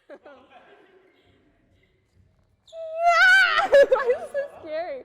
Why is this so scary?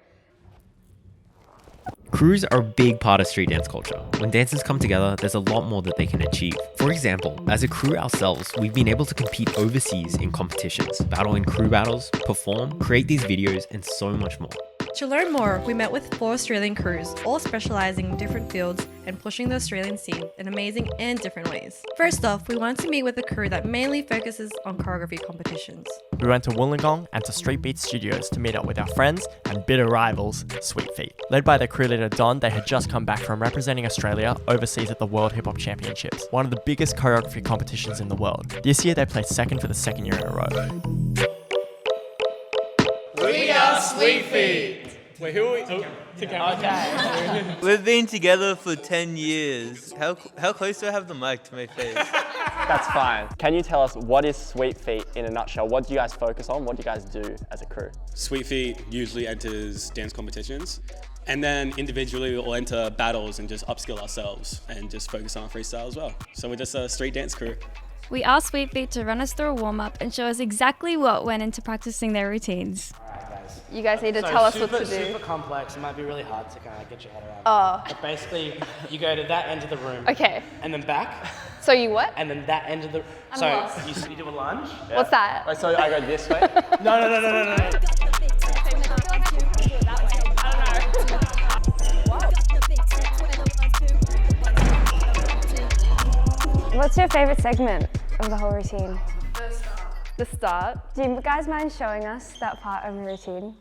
Crews are a big part of street dance culture. When dancers come together, there's a lot more that they can achieve. For example, as a crew ourselves, we've been able to compete overseas in competitions, battle in crew battles, perform, create these videos, and so much more. To learn more, we met with 4 Australian crews, all specialising in different fields and pushing the Australian scene in amazing and different ways. First off, we wanted to meet with a crew that mainly focuses on choreography competitions. We went to Wollongong and to Street Beat Studios to meet up with our friends and bitter rivals, Sweet Feet. Led by their crew leader Don, they had just come back from representing Australia overseas at the World Hip Hop Championships, one of the biggest choreography competitions in the world. This year they placed second for the second year in a row. We are Sweet Feet! Wait, who are we? Oh, okay. We've been together for 10 years. How close do I have the mic to my face? That's fine. Can you tell us what is Sweet Feet in a nutshell? What do you guys focus on? What do you guys do as a crew? Sweet Feet usually enters dance competitions. And then individually we'll enter battles and just upskill ourselves and just focus on freestyle as well. So we're just a street dance crew. We asked Sweet Feet to run us through a warm-up and show us exactly what went into practicing their routines. You guys need to tell us what to do. Super complex. It might be really hard to kind of get your head around. But basically, you go to that end of the room. Okay. And then back. So you what? And then that end of the. You do a lunge. Yeah. What's that? Wait, so I go this way? No. What's your favorite segment of the whole routine? The start. Do you guys mind showing us that part of the routine?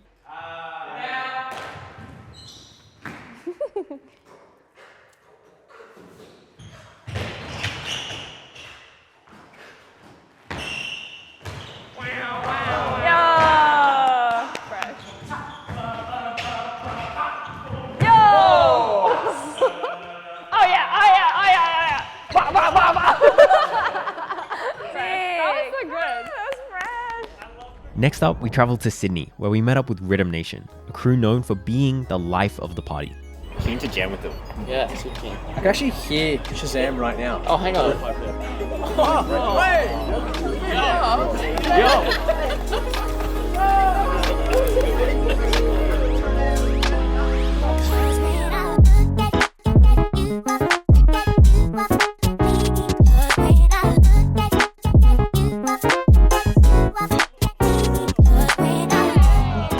Next up, we traveled to Sydney, where we met up with Riddim Nation, a crew known for being the life of the party. Keen to jam with them. Yeah, super keen. I can actually hear Shazam right now. Oh, hang on.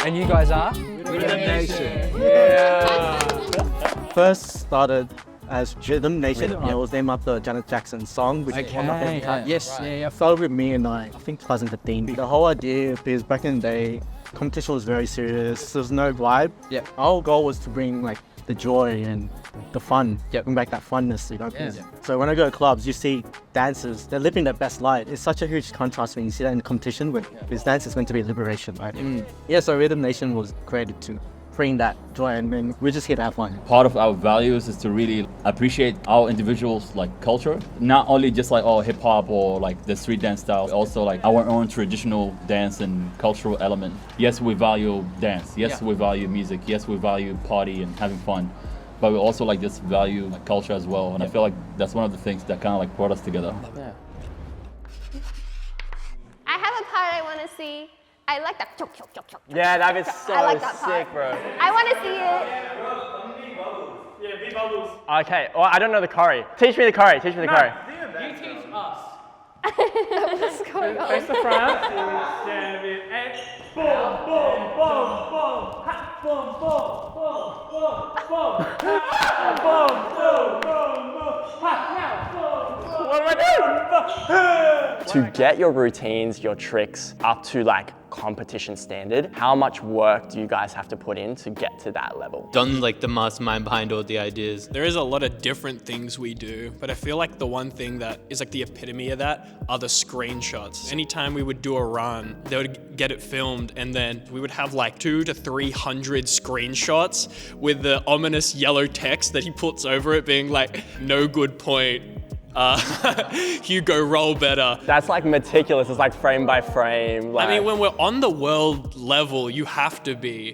And you guys are? Riddim Nation. Yeah. First started as Riddim Nation. It was named after Janet Jackson's song, which is one of my favorite times. Yes, yeah. Started with me and I think 2015. The whole idea is back in the day, competition was very serious. There was no vibe. Yeah. Our goal was to bring like the joy and the fun, bring back that funness, you know. So when I go to clubs, you see dancers, they're living their best life. It's such a huge contrast when you see that in competition with dance is going to be liberation, right? Yeah, so Riddim Nation was created to bring that joy, and we're just here to have fun. Part of our values is to really appreciate our individuals' like culture, not only just like hip hop or like the street dance style, also like our own traditional dance and cultural element. Yes, we value dance. Yes, we value music. Yes, we value party and having fun. But we also like this value like culture as well, and I feel like that's one of the things that kind of like brought us together. I have a part I want to see. I like that. Yeah, that is so I like that sick, part. bro. I want to see it. Yeah, big bubbles. Okay, well, I don't know the choreo. Teach me the choreo. Teach me the choreo. You teach us. What's going on? Face the front. Stand it. And boom, boom, boom, boom. Ha, boom, boom, boom, boom, boom. Ha, boom, boom, boom, boom. Ha, now, boom, boom. What do I do? To get your routines, your tricks up to like competition standard, how much work do you guys have to put in to get to that level? Don's like the mastermind behind all the ideas. There is a lot of different things we do, but I feel like the one thing that is like the epitome of that are the screenshots. Anytime we would do a run, they would get it filmed, and then we would have like 200 to 300 screenshots with the ominous yellow text that he puts over it being like, no good point. Hugo, roll better. That's like meticulous. It's like frame by frame. Like... I mean, when we're on the world level, you have to be.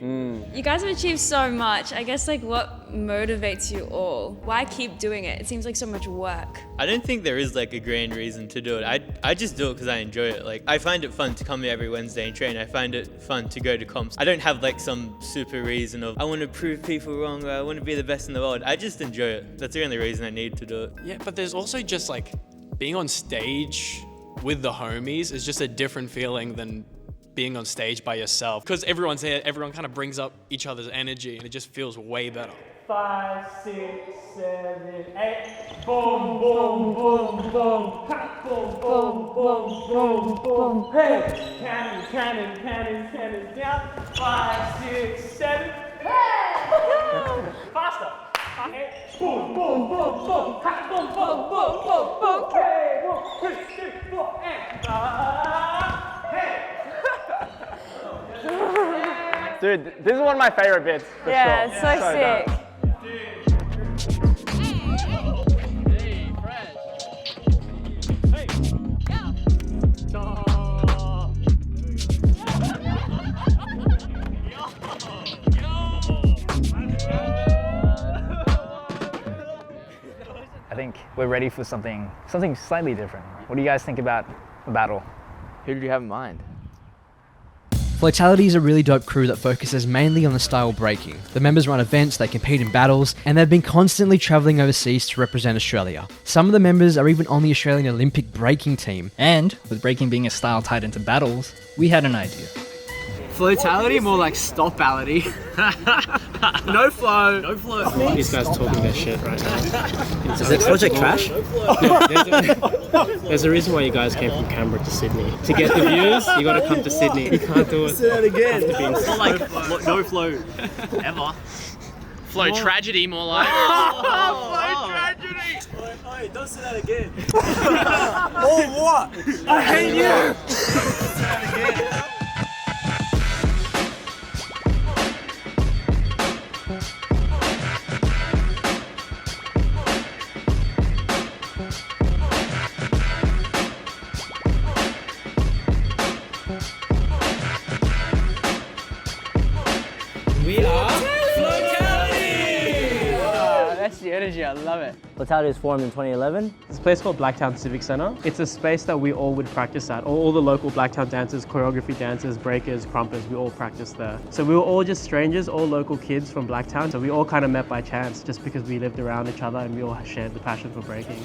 You guys have achieved so much. I guess like what motivates you all? Why keep doing it? It seems like so much work. I don't think there is like a grand reason to do it. I just do it because I enjoy it. Like, I find it fun to come here every Wednesday and train. I find it fun to go to comps. I don't have like some super reason of I want to prove people wrong or I want to be the best in the world. I just enjoy it. That's the only reason I need to do it. Yeah, but there's also just like being on stage with the homies is just a different feeling than being on stage by yourself. Because everyone's there, everyone kind of brings up each other's energy and it just feels way better. 5, 6, 7, 8. Boom, boom, boom, boom. Ha, boom, boom, boom, boom, boom. Hey! Cannon, cannon, cannon, cannon. Down. 5, 6, 7. Hey! Faster. 8. Boom, boom, boom, boom. Ha, boom, boom, boom, boom, boom. Hey! 1, 2, 3, 4, and hey! Dude, this is one of my favorite bits. For Yeah, sure. it's so sick. Dope. I think we're ready for something slightly different. What do you guys think about a battle? Who did you have in mind? Flowtality is a really dope crew that focuses mainly on the style breaking. The members run events, they compete in battles, and they've been constantly travelling overseas to represent Australia. Some of the members are even on the Australian Olympic breaking team. And with breaking being a style tied into battles, we had an idea. Flowtality, more like stopality. No flow. No flow. These guys talking their shit right now. Is it Project Trash? There's a reason why you guys came from Canberra to Sydney. To get the views, you gotta come to Sydney. You can't do it. Say that again. No flow. Ever. Flow tragedy, more like. Flow tragedy! Oi, don't say that again. Oh, what? I hate you! Don't say that again. We are Flowtality! That's the energy, I love it. Flowtality was formed in 2011. It's a place called Blacktown Civic Centre. It's a space that we all would practice at. All the local Blacktown dancers, choreography dancers, breakers, crumpers, we all practice there. So we were all just strangers, all local kids from Blacktown. So we all kind of met by chance just because we lived around each other and we all shared the passion for breaking.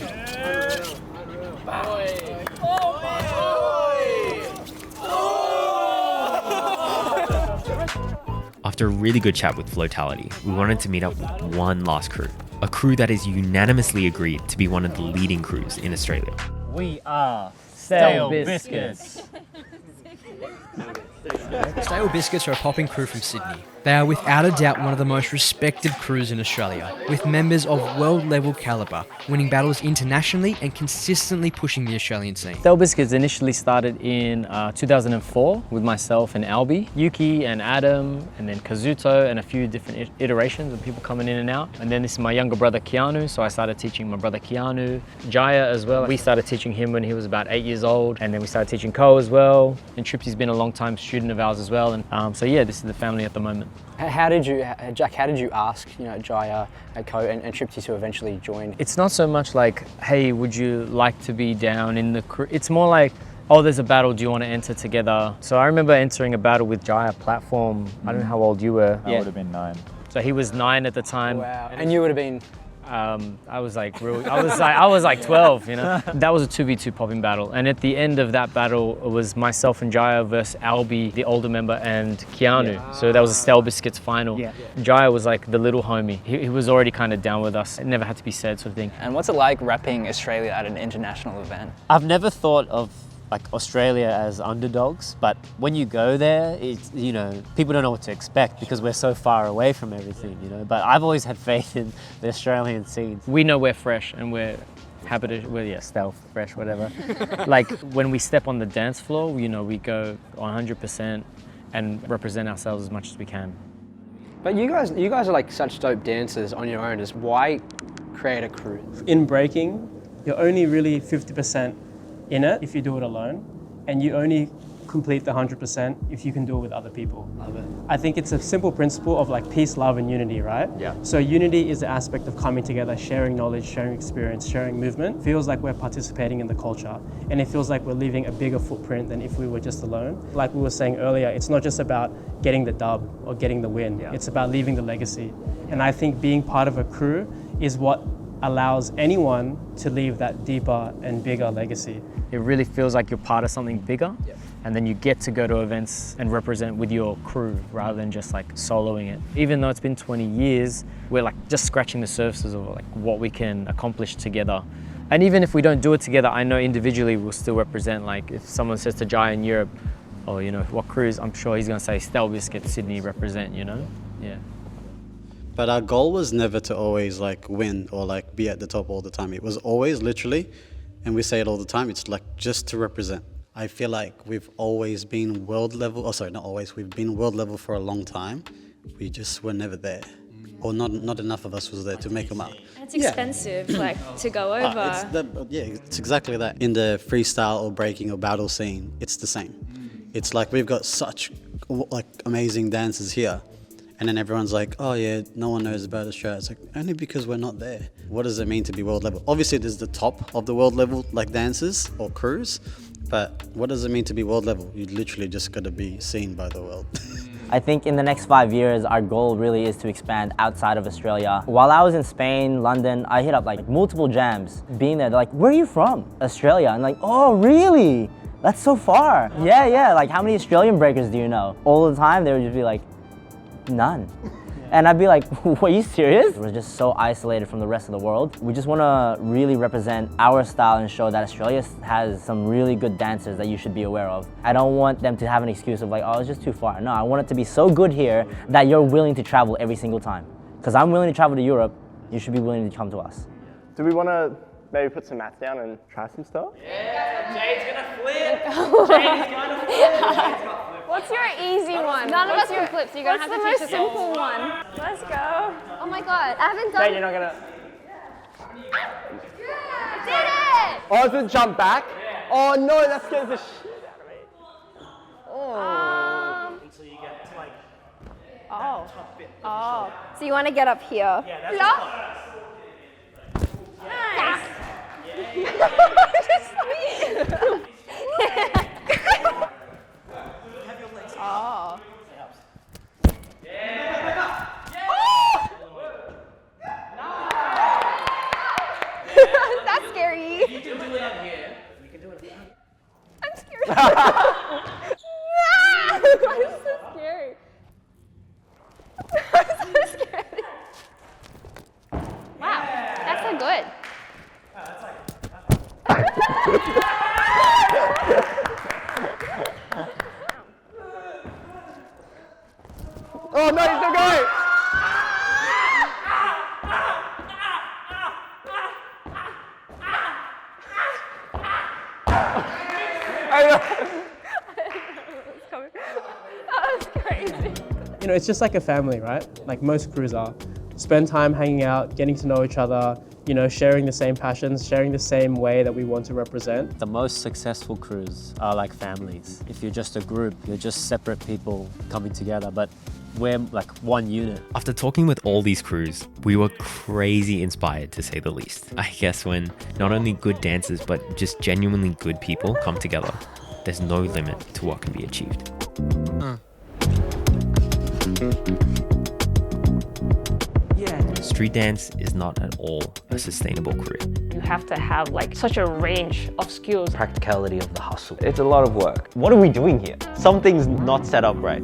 After a really good chat with Flowtality, we wanted to meet up with one last crew. A crew that is unanimously agreed to be one of the leading crews in Australia. We are Stale Biskitz. Stale Biskitz are a popping crew from Sydney. They are without a doubt one of the most respected crews in Australia, with members of world-level calibre, winning battles internationally and consistently pushing the Australian scene. Stale Biskitz initially started in 2004 with myself and Albi, Yuki and Adam, and then Kazuto, and a few different iterations of people coming in and out. And then this is my younger brother Keanu, so I started teaching my brother Keanu. Jaya as well, we started teaching him when he was about 8 years old, and then we started teaching Ko as well. And Tripsy's been a long time student of ours as well, and so yeah, this is the family at the moment. How did you, Jack, how did you ask, Jaya, Ko and Tripsy to eventually join? It's not so much like, hey, would you like to be down in the crew? It's more like, oh, there's a battle, do you want to enter together? So I remember entering a battle with Jaya Platform. I don't know how old you were. I would have been 9. So he was 9 at the time. Wow, and you would have been? I was like 12, That was a 2v2 popping battle, and at the end of that battle it was myself and Jaya versus Albi, the older member, and Keanu. Yeah. So that was a Stale Biskitz final. Yeah. Jaya was like the little homie. He was already kind of down with us. It never had to be said, sort of thing. And what's it like repping Australia at an international event? I've never thought of Australia as underdogs, but when you go there, it's, people don't know what to expect because we're so far away from everything, But I've always had faith in the Australian scene. We know we're fresh and we're happy to, stealth, fresh, whatever. Like when we step on the dance floor, we go 100% and represent ourselves as much as we can. But you guys are like such dope dancers on your own. Why create a crew? In breaking, you're only really 50% in it if you do it alone, and you only complete the 100% if you can do it with other people. Love it. I think it's a simple principle of like peace, love, and unity, right? Yeah. So unity is the aspect of coming together, sharing knowledge, sharing experience, sharing movement. Feels like we're participating in the culture, and it feels like we're leaving a bigger footprint than if we were just alone. Like we were saying earlier, it's not just about getting the dub or getting the win. Yeah. It's about leaving the legacy. And I think being part of a crew is what allows anyone to leave that deeper and bigger legacy. It really feels like you're part of something bigger, and then you get to go to events and represent with your crew rather than just like soloing it. Even though it's been 20 years, we're like just scratching the surfaces of like what we can accomplish together. And even if we don't do it together, I know individually we'll still represent. Like if someone says to Jai in Europe, oh, you know, what crews, I'm sure he's gonna say Stale Biskitz, Sydney represent, you know? Yeah. But our goal was never to always like win or like be at the top all the time. It was always literally, and we say it all the time, it's like just to represent. I feel like we've always been world level, not always, we've been world level for a long time. We just were never there. Or not enough of us was there to make a mark. It's expensive, like, to go over. It's exactly that. In the freestyle or breaking or battle scene, it's the same. It's like we've got such like amazing dancers here. And then everyone's like, oh yeah, no one knows about Australia. It's like, only because we're not there. What does it mean to be world level? Obviously there's the top of the world level, like dancers or crews, but what does it mean to be world level? You literally just gotta be seen by the world. I think in the next 5 years, our goal really is to expand outside of Australia. While I was in Spain, London, I hit up like multiple jams. Being there, they're like, where are you from? Australia. I'm like, oh, really? That's so far. Yeah, like how many Australian breakers do you know? All the time, they would just be like, none. And I'd be like, are you serious? We're just so isolated from the rest of the world. We just want to really represent our style and show that Australia has some really good dancers that you should be aware of. I don't want them to have an excuse of like, oh, it's just too far. No, I want it to be so good here that you're willing to travel every single time. Because I'm willing to travel to Europe, you should be willing to come to us. Do we want to maybe put some mats down and try some stuff? Yeah, Jade's gonna flip. Jade's gonna flip. What's your easy one? None of us can flip, so you're gonna have to teach us. What's the most simple one? Let's go. Oh my god, I haven't done. Jade, you're not gonna. I did it! Oh, is it jump back? Yeah. Oh no, that scares the shit out of me. Oh. Until you get to like. Oh. So you want to get up here? Yeah, that's Nice. Oh. That's scary. You can do it up here. We can do it up here. I'm scared. I'm so scary. I'm so scared. Wow, that's so good. Oh no, he's still going! That was crazy. You know, it's just like a family, right? Like most crews are. Spend time hanging out, getting to know each other, you know, sharing the same passions, sharing the same way that we want to represent. The most successful crews are like families. If you're just a group, you're just separate people coming together, but we're like one unit. After talking with all these crews, we were crazy inspired to say the least. I guess when not only good dancers, but just genuinely good people come together, there's no limit to what can be achieved. Street dance is not at all a sustainable career. You have to have like such a range of skills. Practicality of the hustle. It's a lot of work. What are we doing here? Something's not set up right.